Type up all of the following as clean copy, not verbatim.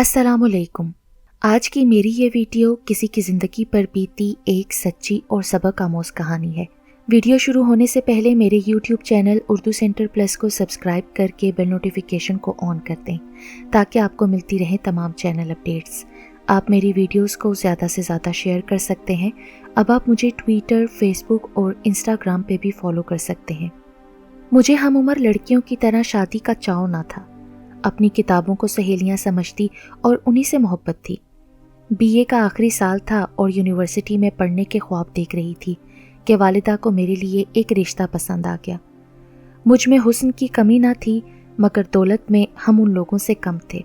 السلام علیکم۔ آج کی میری یہ ویڈیو کسی کی زندگی پر بیتی ایک سچی اور سبق آموز کہانی ہے۔ ویڈیو شروع ہونے سے پہلے میرے YouTube channel Urdu centre plus کو سبسکرائب کر کے بیل نوٹیفیکیشن کو آن کر دیں تاکہ آپ کو ملتی رہیں تمام چینل اپڈیٹس۔ آپ میری ویڈیوز کو زیادہ سے زیادہ شیئر کر سکتے ہیں۔ اب آپ مجھے ٹویٹر، فیس بک اور انسٹاگرام پہ بھی فالو کر سکتے ہیں۔ مجھے ہم عمر لڑکیوں کی طرح شادی کا چاؤ نہ تھا۔ اپنی کتابوں کو سہیلیاں سمجھتی اور انہی سے محبت تھی۔ بی اے کا آخری سال تھا اور یونیورسٹی میں پڑھنے کے خواب دیکھ رہی تھی کہ والدہ کو میرے لیے ایک رشتہ پسند آ گیا۔ مجھ میں حسن کی کمی نہ تھی مگر دولت میں ہم ان لوگوں سے کم تھے۔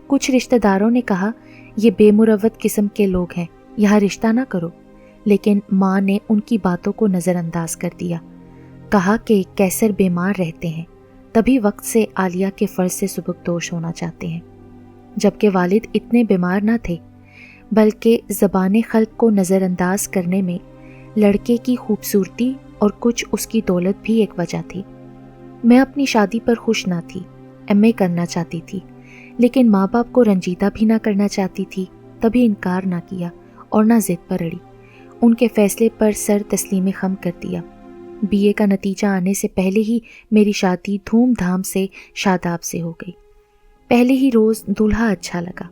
کچھ رشتہ داروں نے کہا یہ بے مروت قسم کے لوگ ہیں، یہاں رشتہ نہ کرو، لیکن ماں نے ان کی باتوں کو نظر انداز کر دیا۔ کہا کہ کیسر بیمار رہتے ہیں، تبھی وقت سے عالیہ کے فرض سے سبکدوش ہونا چاہتے ہیں، جبکہ والد اتنے بیمار نہ تھے، بلکہ زبان خلق کو نظر انداز کرنے میں لڑکے کی خوبصورتی اور کچھ اس کی دولت بھی ایک وجہ تھی۔ میں اپنی شادی پر خوش نہ تھی، ایم اے کرنا چاہتی تھی، لیکن ماں باپ کو رنجیدہ بھی نہ کرنا چاہتی تھی، تبھی انکار نہ کیا اور نہ ضد پر اڑی۔ ان کے فیصلے پر سر تسلیم خم کر دیا۔ بی اے کا نتیجہ آنے سے پہلے ہی میری شادی دھوم دھام سے شاداب سے ہو گئی۔ پہلے ہی روز دولہا اچھا لگا،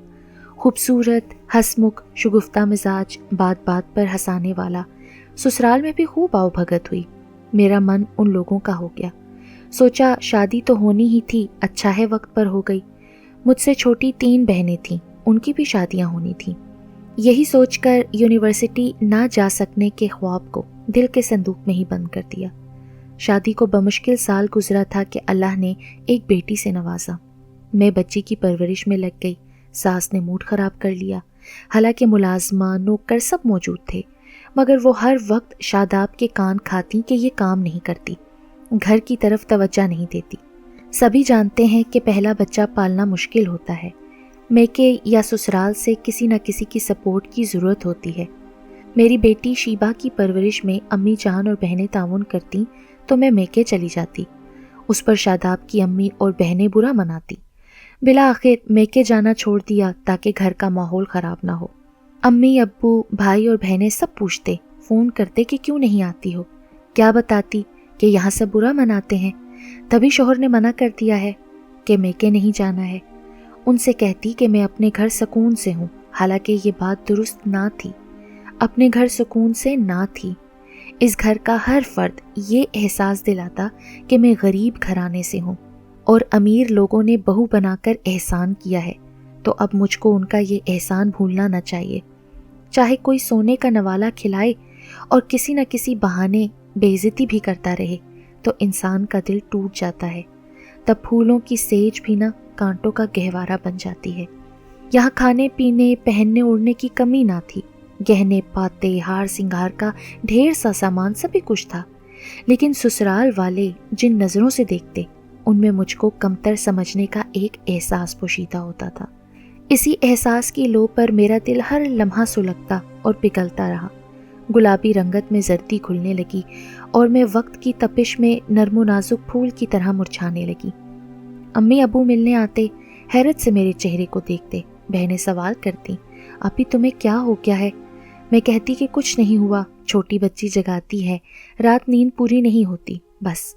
خوبصورت، ہنسمکھ، شگفتہ مزاج، بات بات پر ہنسانے والا۔ سسرال میں بھی خوب آؤ بھگت ہوئی۔ میرا من ان لوگوں کا ہو گیا۔ سوچا شادی تو ہونی ہی تھی، اچھا ہے وقت پر ہو گئی۔ مجھ سے چھوٹی 3 بہنیں تھیں، ان کی بھی شادیاں ہونی تھیں۔ یہی سوچ کر یونیورسٹی نہ جا سکنے کے خواب کو دل کے صندوق میں ہی بند کر دیا۔ شادی کو بمشکل سال گزرا تھا کہ اللہ نے ایک بیٹی سے نوازا۔ میں بچی کی پرورش میں لگ گئی۔ ساس نے موڈ خراب کر لیا۔ حالانکہ ملازمہ، نوکر سب موجود تھے، مگر وہ ہر وقت شاداب کے کان کھاتی کہ یہ کام نہیں کرتی، گھر کی طرف توجہ نہیں دیتی۔ سبھی جانتے ہیں کہ پہلا بچہ پالنا مشکل ہوتا ہے، میکے یا سسرال سے کسی نہ کسی کی سپورٹ کی ضرورت ہوتی ہے۔ میری بیٹی شیبہ کی پرورش میں امی جان اور بہنیں تعاون کرتی تو میں میکے چلی جاتی۔ اس پر شاداب کی امی اور بہنیں برا مناتی۔ بالآخر میکے جانا چھوڑ دیا تاکہ گھر کا ماحول خراب نہ ہو۔ امی، ابو، بھائی اور بہنیں سب پوچھتے، فون کرتے کہ کیوں نہیں آتی ہو؟ کیا بتاتی کہ یہاں سب برا مناتے ہیں، تبھی شوہر نے منع کر دیا ہے کہ میکے نہیں جانا ہے۔ ان سے کہتی کہ میں اپنے گھر سکون سے ہوں، حالانکہ یہ بات درست نہ تھی۔ اپنے گھر سکون سے نہ تھی۔ اس گھر کا ہر فرد یہ احساس دلاتا کہ میں غریب گھرانے سے ہوں اور امیر لوگوں نے بہو بنا کر احسان کیا ہے، تو اب مجھ کو ان کا یہ احسان بھولنا نہ چاہیے۔ چاہے کوئی سونے کا نوالا کھلائے اور کسی نہ کسی بہانے بے عزتی بھی کرتا رہے تو انسان کا دل ٹوٹ جاتا ہے۔ تب پھولوں کی سیج بھی نہ کانٹوں کا گہوارہ بن جاتی ہے۔ یہاں کھانے پینے، پہننے اوڑھنے کی کمی نہ تھی، گہنے پاتے، ہار سنگار کا ڈھیر سا سامان سبھی کچھ تھا، لیکن سسرال والے جن نظروں سے دیکھتے ان میں مجھ کو کمتر سمجھنے کا ایک احساس پوشیدہ ہوتا تھا۔ اسی احساس کی لو پر میرا دل ہر لمحہ سلگتا اور پگھلتا رہا۔ گلابی رنگت میں زردی کھلنے لگی اور میں وقت کی تپش میں نرم و نازک پھول کی طرح مرجھانے لگی۔ امی ابو ملنے آتے، حیرت سے میرے چہرے کو دیکھتے، بہنیں سوال کرتی، آپی تمہیں کیا ہو گیا ہے؟ میں کہتی کہ کچھ نہیں ہوا، چھوٹی بچی جگاتی ہے، رات نیند پوری نہیں ہوتی، بس۔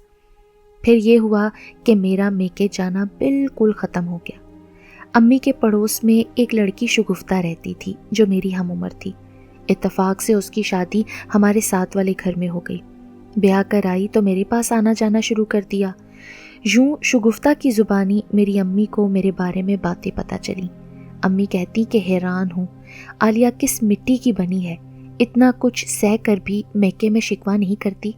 پھر یہ ہوا کہ میرا میکے جانا بالکل ختم ہو گیا۔ امی کے پڑوس میں ایک لڑکی شگفتہ رہتی تھی جو میری ہم عمر تھی۔ اتفاق سے اس کی شادی ہمارے ساتھ والے گھر میں ہو گئی۔ بیاہ کر آئی تو میرے پاس آنا جانا شروع کر دیا۔ یوں شگفتہ کی زبانی میری امی کو میرے بارے میں باتیں پتہ چلی۔ امی کہتی کہ حیران ہوں، عالیہ کس مٹی کی بنی ہے، اتنا کچھ سہ کر بھی میکے میں شکوہ نہیں کرتی۔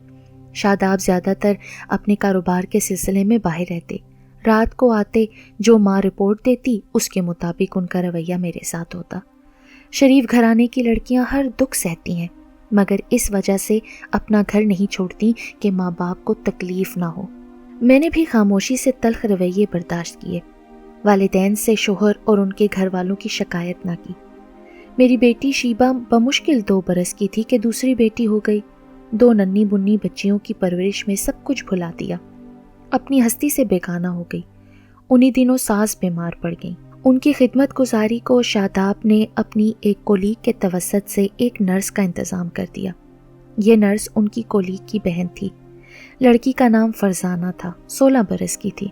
شاداب زیادہ تر اپنے کاروبار کے سلسلے میں باہر رہتے، رات کو آتے، جو ماں رپورٹ دیتی اس کے مطابق ان کا رویہ میرے ساتھ ہوتا۔ شریف گھرانے کی لڑکیاں ہر دکھ سہتی ہیں، مگر اس وجہ سے اپنا گھر نہیں چھوڑتی کہ ماں باپ کو تکلیف نہ ہو۔ میں نے بھی خاموشی سے تلخ رویے برداشت کیے، والدین سے شوہر اور ان کے گھر والوں کی شکایت نہ کی۔ میری بیٹی شیبہ بمشکل 2 برس کی تھی کہ دوسری بیٹی ہو گئی۔ 2 ننھی بنی بچیوں کی پرورش میں سب کچھ بھلا دیا، اپنی ہستی سے بیگانہ ہو گئی۔ انہی دنوں ساس بیمار پڑ گئیں ان کی خدمت گزاری کو شاداب نے اپنی ایک کولیگ کے توسط سے ایک نرس کا انتظام کر دیا۔ یہ نرس ان کی کولیگ کی بہن تھی۔ لڑکی کا نام فرزانہ تھا، 16 برس کی تھی۔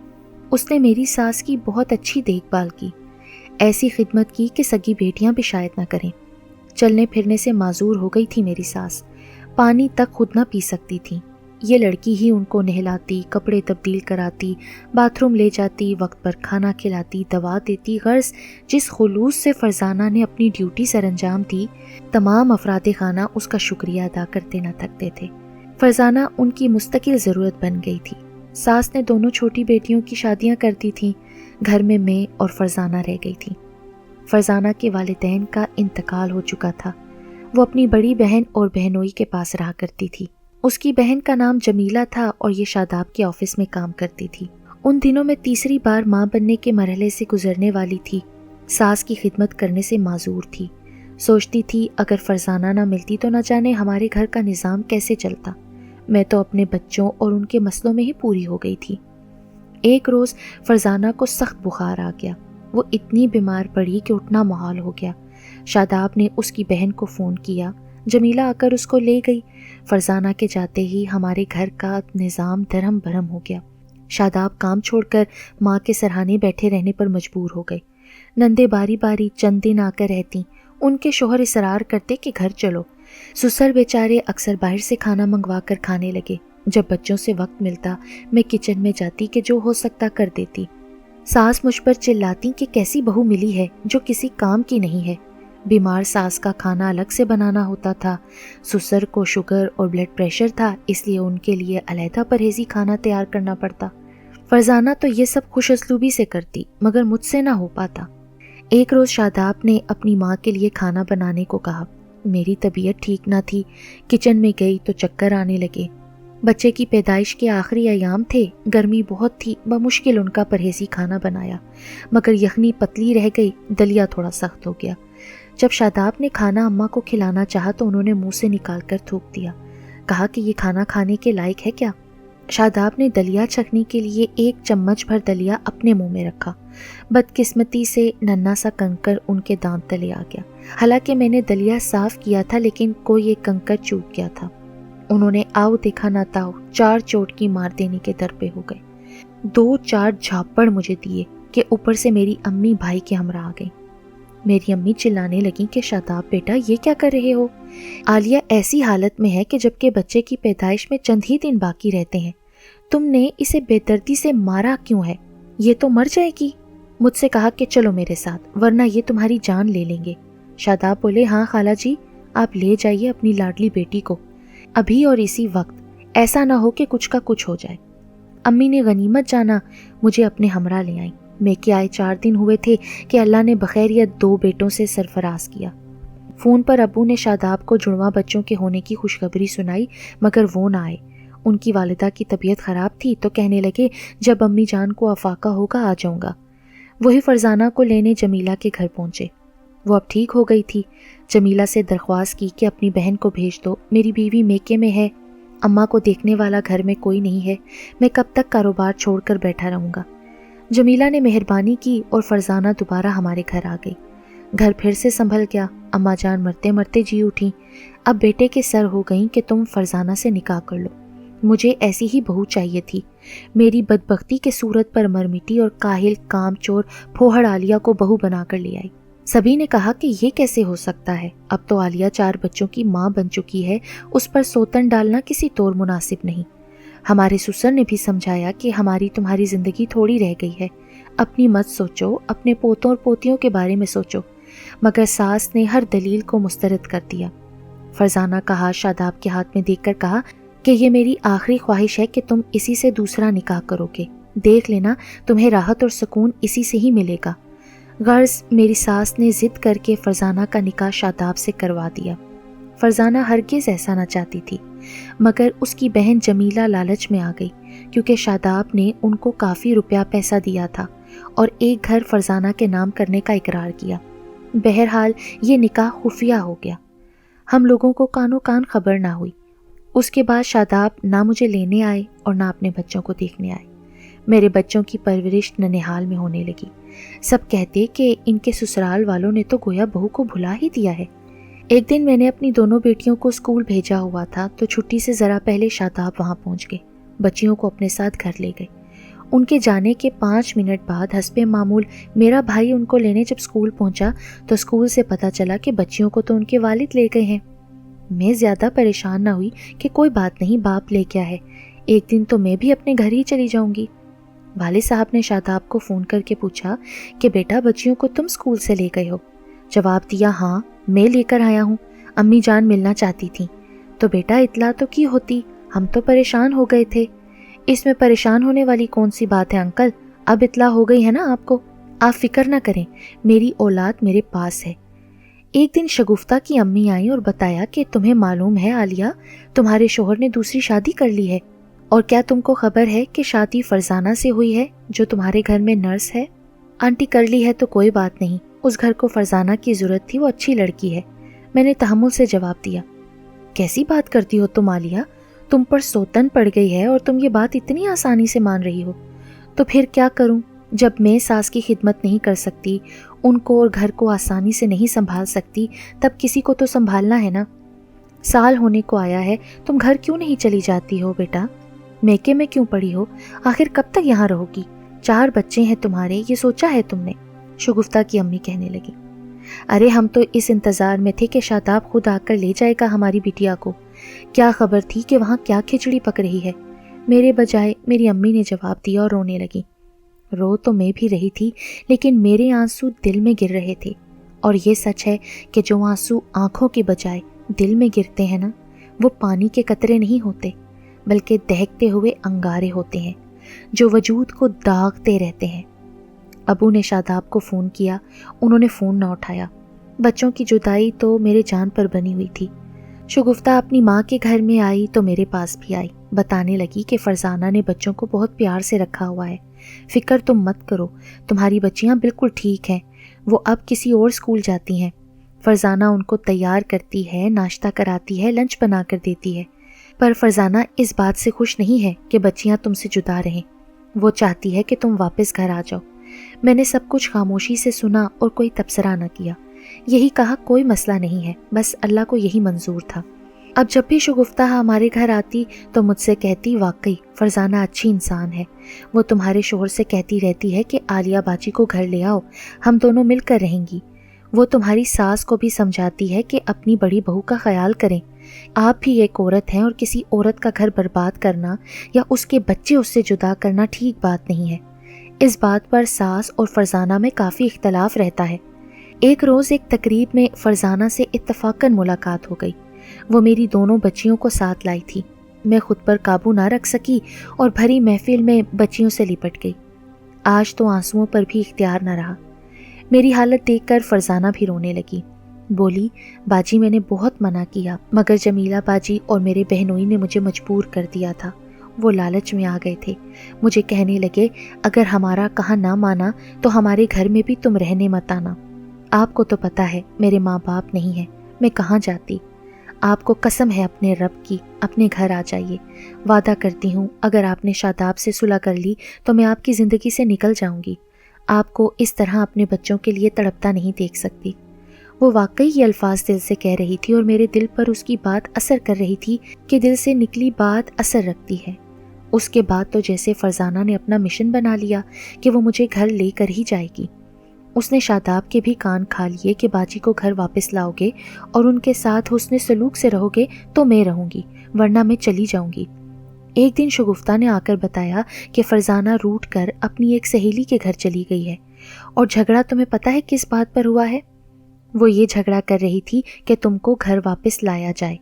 اس نے میری ساس کی بہت اچھی دیکھ بھال کی، ایسی خدمت کی کہ سگی بیٹیاں بھی شاید نہ کریں۔ چلنے پھرنے سے معذور ہو گئی تھی میری ساس، پانی تک خود نہ پی سکتی تھی۔ یہ لڑکی ہی ان کو نہلاتی، کپڑے تبدیل کراتی، باتھ روم لے جاتی، وقت پر کھانا کھلاتی، دوا دیتی۔ غرض جس خلوص سے فرزانہ نے اپنی ڈیوٹی سر انجام دی، تمام افراد خانہ اس کا شکریہ ادا کرتے نہ تھکتے تھے۔ فرزانہ ان کی مستقل ضرورت بن گئی تھی۔ ساس نے دونوں چھوٹی بیٹیوں کی شادیاں کر دی تھیں، گھر میں اور فرزانہ رہ گئی تھی۔ فرزانہ کے والدین کا انتقال ہو چکا تھا۔ وہ اپنی بڑی بہن اور بہنوئی کے پاس رہا کرتی تھی۔ اس کی بہن کا نام جمیلہ تھا اور یہ شاداب کے آفس میں کام کرتی تھی۔ ان دنوں میں تیسری بار ماں بننے کے مرحلے سے گزرنے والی تھی۔ ساس کی خدمت کرنے سے معذور تھی۔ سوچتی تھی اگر فرزانہ نہ ملتی تو نہ جانے ہمارے گھر کا نظام کیسے چلتا۔ میں تو اپنے بچوں اور ان کے مسئلوں میں ہی پوری ہو گئی تھی۔ ایک روز فرزانہ کو سخت بخار آ گیا۔ وہ اتنی بیمار پڑی کہ اٹھنا محال ہو گیا۔ شاداب نے اس کی بہن کو فون کیا، جمیلہ آ کر اس کو لے گئی۔ فرزانہ کے جاتے ہی ہمارے گھر کا نظام درہم برہم ہو گیا۔ شاداب کام چھوڑ کر ماں کے سرہانے بیٹھے رہنے پر مجبور ہو گئے۔ نندے باری باری چند دن آ کر رہتی، ان کے شوہر اصرار کرتے کہ گھر چلو۔ سسر بیچارے اکثر باہر سے کھانا منگوا کر کھانے لگے۔ جب بچوں سے وقت ملتا میں کچن میں جاتی کہ جو ہو سکتا کر دیتی۔ ساس مجھ پر چلاتی کہ کیسی بہو ملی ہے جو کسی کام کی نہیں ہے۔ بیمار ساس کا کھانا الگ سے بنانا ہوتا تھا۔ سسر کو شوگر اور بلڈ پریشر تھا، اس لیے ان کے لیے علیحدہ پرہیزی کھانا تیار کرنا پڑتا۔ فرزانہ تو یہ سب خوش اسلوبی سے کرتی مگر مجھ سے نہ ہو پاتا۔ ایک روز شاداب نے اپنی ماں کے لیے کھانا بنانے کو کہا۔ میری طبیعت ٹھیک نہ تھی، کچن میں گئی تو چکر آنے لگے۔ بچے کی پیدائش کے آخری ایام تھے، گرمی بہت تھی، بمشکل ان کا پرہیزی کھانا بنایا، مگر یخنی پتلی رہ گئی، دلیا تھوڑا سخت ہو گیا۔ جب شاداب نے کھانا اماں کو کھلانا چاہا تو انہوں نے منہ سے نکال کر تھوک دیا، کہا کہ یہ کھانا کھانے کے لائق ہے کیا؟ شاداب نے دلیا چکھنے کے لیے 1 چمچ بھر دلیا اپنے منہ میں رکھا۔ بدقسمتی سے ننھا سا کنکر ان کے دانت تلے آ گیا۔ حالانکہ میں نے دلیا صاف کیا تھا لیکن کوئی ایک کنکر چوک گیا تھا۔ انہوں نے آؤ دیکھا نہ تاؤ 4 چوٹکی مار دینے کے در پہ ہو گئے۔ 2-4 جھاپڑ مجھے دیے کہ اوپر سے میری امی بھائی کے ہمراہ آ گئی۔ میری امی چلانے لگیں کہ شاداب بیٹا یہ کیا کر رہے ہو؟ عالیہ ایسی حالت میں ہے کہ جبکہ بچے کی پیدائش میں چند ہی دن باقی رہتے ہیں، تم نے اسے بے دردی سے مارا کیوں ہے؟ یہ تو مر جائے گی۔ مجھ سے کہا کہ چلو میرے ساتھ ورنہ یہ تمہاری جان لے لیں گے۔ شاداب بولے ہاں خالہ جی، آپ لے جائیے اپنی لاڈلی بیٹی کو، ابھی اور اسی وقت، ایسا نہ ہو کہ کچھ کا کچھ ہو جائے۔ امی نے غنیمت جانا مجھے اپنے ہمراہ لے آئیں۔ میں کے آئے 4 دن ہوئے تھے کہ اللہ نے بخیریت 2 بیٹوں سے سرفراز کیا۔ فون پر ابو نے شاداب کو جڑواں بچوں کے ہونے کی خوشخبری سنائی مگر وہ نہ آئے۔ ان کی والدہ کی طبیعت خراب تھی تو کہنے لگے جب امی جان کو افاقہ ہوگا آ جاؤں گا۔ وہی فرزانہ کو لینے جمیلہ کے گھر پہنچے۔ وہ اب ٹھیک ہو گئی تھی۔ جمیلہ سے درخواست کی کہ اپنی بہن کو بھیج دو، میری بیوی میکے میں ہے، اماں کو دیکھنے والا گھر میں کوئی نہیں ہے، میں کب تک کاروبار چھوڑ کر بیٹھا رہوں گا۔ جمیلہ نے مہربانی کی اور فرزانہ دوبارہ ہمارے گھر آ گئی۔ گھر پھر سے سنبھل گیا۔ اماں جان مرتے مرتے جی اٹھیں، اب بیٹے کے سر ہو گئیں کہ تم فرزانہ سے نکاح کر لو۔ مجھے ایسی ہی بہو چاہیے تھی۔ میری بدبختی کے صورت پر مر مٹی اور کاہل کام چور پھوہڑ عالیہ کو بہو بنا کر لے آئی۔ سبھی نے کہا کہ یہ کیسے ہو سکتا ہے، اب تو عالیہ 4 بچوں کی ماں بن چکی ہے، اس پر سوتن ڈالنا کسی طور مناسب نہیں۔ ہمارے سسر نے بھی سمجھایا کہ ہماری تمہاری زندگی تھوڑی رہ گئی ہے، اپنی مت سوچو، اپنے پوتوں اور پوتیوں کے بارے میں سوچو، مگر ساس نے ہر دلیل کو مسترد کر دیا۔ فرزانہ کا ہاتھ شاداب کے ہاتھ میں دیکھ کر کہا کہ یہ میری آخری خواہش ہے کہ تم اسی سے دوسرا نکاح کرو گے، دیکھ لینا تمہیں راحت اور سکون اسی سے ہی ملے گا۔ غرض میری ساس نے ضد کر کے فرزانہ کا نکاح شاداب سے کروا دیا۔ فرزانہ ہرگز ایسا نہ چاہتی تھی مگر اس کی بہن جمیلہ لالچ میں آ گئی کیونکہ شاداب نے ان کو کافی روپیہ پیسہ دیا تھا اور ایک گھر فرزانہ کے نام کرنے کا اقرار کیا۔ بہرحال یہ نکاح خفیہ ہو گیا، ہم لوگوں کو کانوں کان خبر نہ ہوئی۔ اس کے بعد شاداب نہ مجھے لینے آئے اور نہ اپنے بچوں کو دیکھنے آئے۔ میرے بچوں کی پرورش ننھیال میں ہونے لگی۔ سب کہتے کہ ان کے سسرال والوں نے تو گویا بہو کو بھلا ہی دیا ہے۔ ایک دن میں نے اپنی دونوں بیٹیوں کو اسکول بھیجا ہوا تھا تو چھٹی سے ذرا پہلے شاداب وہاں پہنچ گئے، بچیوں کو اپنے ساتھ گھر لے گئے۔ ان کے جانے کے 5 منٹ بعد حسب معمول میرا بھائی ان کو لینے جب اسکول پہنچا تو اسکول سے پتہ چلا کہ بچیوں کو تو ان کے والد لے گئے ہیں۔ میں زیادہ پریشان نہ ہوئی کہ کوئی بات نہیں، باپ لے گیا ہے، ایک دن تو میں بھی اپنے گھر ہی چلی جاؤں گی۔ والد صاحب نے شاداب کو فون کر کے پوچھا کہ بیٹا بچیوں کو تم اسکول سے لے گئے ہو؟ جواب دیا ہاں میں لے کر آیا ہوں، امی جان ملنا چاہتی تھیں۔ تو بیٹا اطلاع تو کی ہوتی، ہم تو پریشان ہو گئے تھے۔ اس میں پریشان ہونے والی کون سی بات ہے انکل، اب اطلاع ہو گئی ہے نا آپ کو، آپ فکر نہ کریں، میری اولاد میرے پاس ہے۔ ایک دن شگفتہ کی امی آئیں اور بتایا کہ تمہیں معلوم ہے عالیہ، تمہارے شوہر نے دوسری شادی کر لی ہے، اور کیا تم کو خبر ہے کہ شادی فرزانہ سے ہوئی ہے جو تمہارے گھر میں نرس ہے؟ آنٹی کر لی ہے تو کوئی بات نہیں، اس گھر کو فرزانہ کی ضرورت تھی، وہ اچھی لڑکی ہے، میں نے تحمل سے جواب دیا۔ کیسی بات کرتی ہو تم عالیہ، تم پر سوتن پڑ گئی ہے اور تم یہ بات اتنی آسانی سے مان رہی ہو؟ تو پھر کیا کروں، جب میں ساس کی خدمت نہیں کر سکتی، ان کو اور گھر کو آسانی سے نہیں سنبھال سکتی، تب کسی کو تو سنبھالنا ہے نا۔ سال ہونے کو آیا ہے، تم گھر کیوں نہیں چلی جاتی ہو بیٹا؟ میکے میں کیوں پڑی ہو؟ آخر کب تک یہاں رہو گی؟ 4 بچے ہیں تمہارے، یہ سوچا ہے تم نے؟ شگفتہ کی امی کہنے لگی۔ ارے ہم تو اس انتظار میں تھے کہ شاداب خود آ کر لے جائے گا ہماری بٹیا کو، کیا خبر تھی کہ وہاں کیا کھچڑی پک رہی ہے؟ میرے بجائے میری امی نے جواب دیا اور رونے لگی۔ رو تو میں بھی رہی تھی، لیکن میرے آنسو دل میں گر رہے تھے، اور یہ سچ ہے کہ جو آنسو آنکھوں کے بجائے دل میں گرتے ہیں نا، وہ پانی کے قطرے نہیں ہوتے، بلکہ دہکتے ہوئے انگارے ہوتے ہیں جو وجود کو داغتے رہتے ہیں۔ ابو نے شاداب کو فون کیا، انہوں نے فون نہ اٹھایا۔ بچوں کی جدائی تو میرے جان پر بنی ہوئی تھی۔ شگفتہ اپنی ماں کے گھر میں آئی تو میرے پاس بھی آئی، بتانے لگی کہ فرزانہ نے بچوں کو بہت پیار سے رکھا ہوا ہے، فکر تم مت کرو، تمہاری بچیاں بالکل ٹھیک ہیں، وہ اب کسی اور اسکول جاتی ہیں، فرزانہ ان کو تیار کرتی ہے، ناشتہ کراتی ہے، لنچ بنا کر دیتی ہے، پر فرزانہ اس بات سے خوش نہیں ہے کہ بچیاں تم سے جدا رہیں، وہ چاہتی ہے کہ تم واپس گھر آ جاؤ۔ میں نے سب کچھ خاموشی سے سنا اور کوئی تبصرہ نہ کیا، یہی کہا کوئی مسئلہ نہیں ہے، بس اللہ کو یہی منظور تھا۔ اب جب بھی شگفتہ ہمارے گھر آتی تو مجھ سے کہتی واقعی فرزانہ اچھی انسان ہے، وہ تمہارے شوہر سے کہتی رہتی ہے کہ عالیہ باجی کو گھر لے آؤ، ہم دونوں مل کر رہیں گی، وہ تمہاری ساس کو بھی سمجھاتی ہے کہ اپنی بڑی بہو کا خیال کریں، آپ بھی ایک عورت ہیں اور کسی عورت کا گھر برباد کرنا یا اس کے بچے اس سے جدا کرنا ٹھیک بات نہیں ہے۔ اس بات پر ساس اور فرزانہ میں کافی اختلاف رہتا ہے۔ ایک روز ایک تقریب میں فرزانہ سے اتفاقاً ملاقات ہو گئی، وہ میری دونوں بچیوں کو ساتھ لائی تھی، میں خود پر قابو نہ رکھ سکی اور بھری محفل میں بچیوں سے لپٹ گئی۔ آج تو آنسوؤں پر بھی اختیار نہ رہا۔ میری حالت دیکھ کر فرزانہ بھی رونے لگی، بولی باجی میں نے بہت منع کیا مگر جمیلہ باجی اور میرے بہنوئی نے مجھے مجبور کر دیا تھا، وہ لالچ میں آ گئے تھے، مجھے کہنے لگے اگر ہمارا کہا نہ مانا تو ہمارے گھر میں بھی تم رہنے مت آنا، آپ کو تو پتہ ہے میرے ماں باپ نہیں ہیں، میں کہاں جاتی، آپ کو قسم ہے اپنے رب کی، اپنے گھر آ جائیے، وعدہ کرتی ہوں اگر آپ نے شاداب سے صلح کر لی تو میں آپ کی زندگی سے نکل جاؤں گی، آپ کو اس طرح اپنے بچوں کے لیے تڑپتا نہیں دیکھ سکتی۔ وہ واقعی یہ الفاظ دل سے کہہ رہی تھی اور میرے دل پر اس کی بات اثر کر رہی تھی کہ دل سے نکلی بات اثر رکھتی ہے۔ اس کے بعد تو جیسے فرزانہ نے اپنا مشن بنا لیا کہ وہ مجھے گھر لے کر ہی جائے گی۔ اس نے شاداب کے بھی کان کھا لیے کہ باجی کو گھر واپس لاؤ گے اور ان کے ساتھ حسن سلوک سے رہو گے تو میں رہوں گی، ورنہ میں چلی جاؤں گی۔ ایک دن شگفتہ نے آ کر بتایا کہ فرزانہ روٹ کر اپنی ایک سہیلی کے گھر چلی گئی ہے، اور جھگڑا تمہیں پتہ ہے کس بات پر ہوا ہے؟ وہ یہ جھگڑا کر رہی تھی کہ تم کو گھر واپس لایا جائے،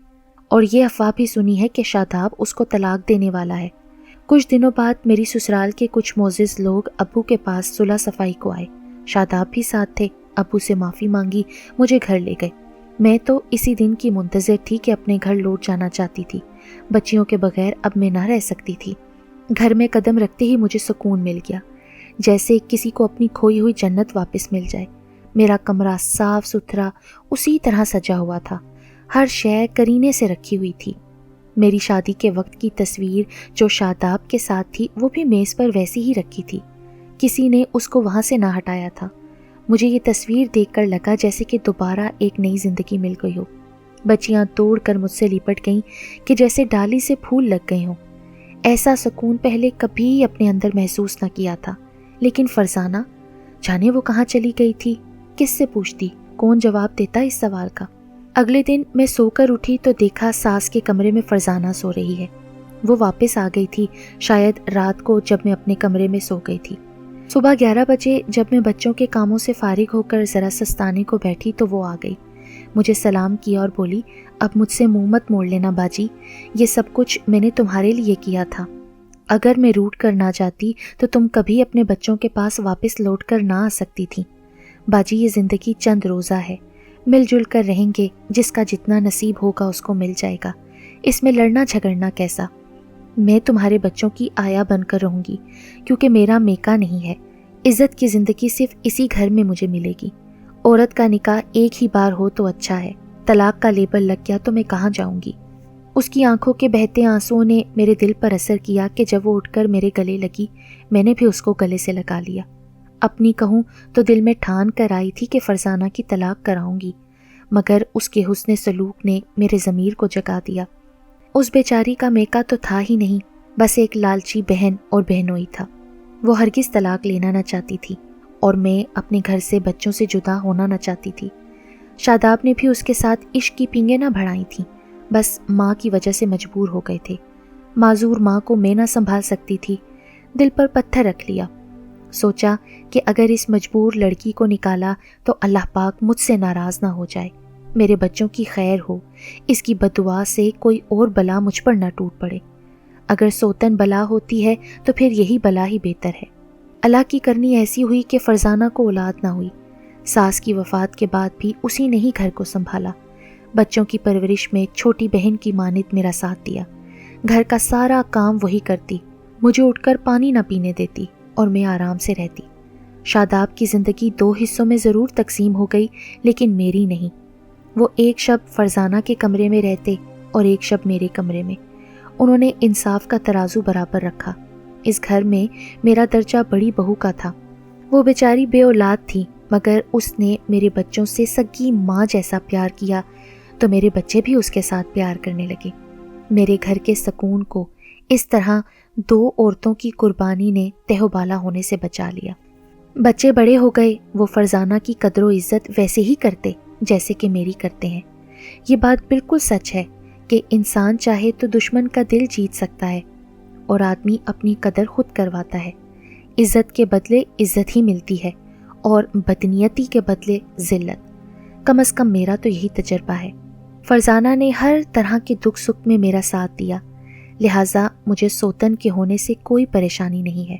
اور یہ افواہ بھی سنی ہے کہ شاداب اس کو طلاق دینے والا ہے۔ کچھ دنوں بعد میری سسرال کے کچھ معزز لوگ ابو کے پاس صلح صفائی کو آئے، شاداب بھی ساتھ تھے، ابو سے معافی مانگی، مجھے گھر لے گئے۔ میں تو اسی دن کی منتظر تھی کہ اپنے گھر لوٹ جانا چاہتی تھی، بچیوں کے بغیر اب میں نہ رہ سکتی تھی۔ گھر میں قدم رکھتے ہی مجھے سکون مل گیا، جیسے کسی کو اپنی کھوئی ہوئی جنت واپس مل جائے۔ میرا کمرہ صاف ستھرا اسی طرح سجا ہوا تھا، ہر شے کرینے سے رکھی ہوئی تھی۔ میری شادی کے وقت کی تصویر جو شاداب کے ساتھ تھی وہ بھی میز پر ویسی ہی رکھی تھی۔ کسی نے اس کو وہاں سے نہ ہٹایا تھا۔ مجھے یہ تصویر دیکھ کر لگا جیسے کہ دوبارہ ایک نئی زندگی مل گئی ہو۔ بچیاں دوڑ کر مجھ سے لپٹ گئیں کہ جیسے ڈالی سے پھول لگ گئے ہوں۔ ایسا سکون پہلے کبھی اپنے اندر محسوس نہ کیا تھا۔ لیکن فرزانہ، جانے وہ کہاں چلی گئی تھی؟ کس سے پوچھتی؟ کون جواب دیتا اس سوال کا؟ اگلے دن میں سو کر اٹھی تو دیکھا ساس کے کمرے میں فرزانہ سو رہی ہے۔ وہ واپس آ گئی تھی، شاید رات کو جب میں اپنے کمرے میں سو گئی تھی۔ صبح 11 بجے جب میں بچوں کے کاموں سے فارغ ہو کر ذرا سستانے کو بیٹھی تو وہ آ گئی۔ مجھے سلام کیا اور بولی، اب مجھ سے منہ مت موڑ لینا باجی، یہ سب کچھ میں نے تمہارے لیے کیا تھا۔ اگر میں روٹ کر نہ جاتی تو تم کبھی اپنے بچوں کے پاس واپس لوٹ کر نہ آ سکتی تھی۔ باجی، یہ زندگی چند روزہ ہے، مل جل کر رہیں گے، جس کا جتنا نصیب ہوگا اس کو مل جائے گا، اس میں لڑنا جھگڑنا کیسا؟ میں تمہارے بچوں کی آیا بن کر رہوں گی، کیونکہ میرا میکا نہیں ہے۔ عزت کی زندگی صرف اسی گھر میں مجھے ملے گی۔ عورت کا نکاح ایک ہی بار ہو تو اچھا ہے، طلاق کا لیبل لگ گیا تو میں کہاں جاؤں گی؟ اس کی آنکھوں کے بہتے آنسوؤں نے میرے دل پر اثر کیا کہ جب وہ اٹھ کر میرے گلے لگی، میں نے بھی اس کو گلے سے لگا لیا۔ اپنی کہوں تو دل میں ٹھان کر آئی تھی کہ فرزانہ کی طلاق کراؤں گی، مگر اس کے حسن سلوک نے میرے ضمیر کو جگا دیا۔ اس بیچاری کا میکا تو تھا ہی نہیں، بس ایک لالچی بہن اور بہنوئی تھا۔ وہ ہرگز طلاق لینا نہ چاہتی تھی اور میں اپنے گھر سے بچوں سے جدا ہونا نہ چاہتی تھی۔ شاداب نے بھی اس کے ساتھ عشق کی پینگیں نہ بڑھائی تھیں، بس ماں کی وجہ سے مجبور ہو گئے تھے۔ معذور ماں کو میں نہ سنبھال سکتی تھی، دل پر پتھر رکھ لیا۔ سوچا کہ اگر اس مجبور لڑکی کو نکالا تو اللہ پاک مجھ سے ناراض نہ ہو جائے، میرے بچوں کی خیر ہو، اس کی بددعا سے کوئی اور بلا مجھ پر نہ ٹوٹ پڑے۔ اگر سوتن بلا ہوتی ہے تو پھر یہی بلا ہی بہتر ہے۔ اللہ کی کرنی ایسی ہوئی کہ فرزانہ کو اولاد نہ ہوئی۔ ساس کی وفات کے بعد بھی اسی نے ہی گھر کو سنبھالا۔ بچوں کی پرورش میں چھوٹی بہن کی مانند میرا ساتھ دیا۔ گھر کا سارا کام وہی کرتی، مجھے اٹھ کر پانی نہ پینے دیتی اور میں آرام سے رہتی۔ شاداب کی زندگی 2 حصوں میں ضرور تقسیم ہو گئی، لیکن میری نہیں۔ وہ ایک شب فرزانہ کے کمرے میں رہتے اور ایک شب میرے کمرے میں۔ انہوں نے انصاف کا ترازو برابر رکھا۔ اس گھر میں میرا درجہ بڑی بہو کا تھا۔ وہ بیچاری بے اولاد تھی، مگر اس نے میرے بچوں سے سگی ماں جیسا پیار کیا تو میرے بچے بھی اس کے ساتھ پیار کرنے لگے۔ میرے گھر کے سکون کو اس طرح 2 عورتوں کی قربانی نے تہ و بالا ہونے سے بچا لیا۔ بچے بڑے ہو گئے، وہ فرزانہ کی قدر و عزت ویسے ہی کرتے جیسے کہ میری کرتے ہیں۔ یہ بات بالکل سچ ہے کہ انسان چاہے تو دشمن کا دل جیت سکتا ہے، اور آدمی اپنی قدر خود کرواتا ہے۔ عزت کے بدلے عزت ہی ملتی ہے اور بدنیتی کے بدلے ذلت۔ کم از کم میرا تو یہی تجربہ ہے۔ فرزانہ نے ہر طرح کے دکھ سکھ میں میرا ساتھ دیا، لہٰذا مجھے سوتن کے ہونے سے کوئی پریشانی نہیں ہے۔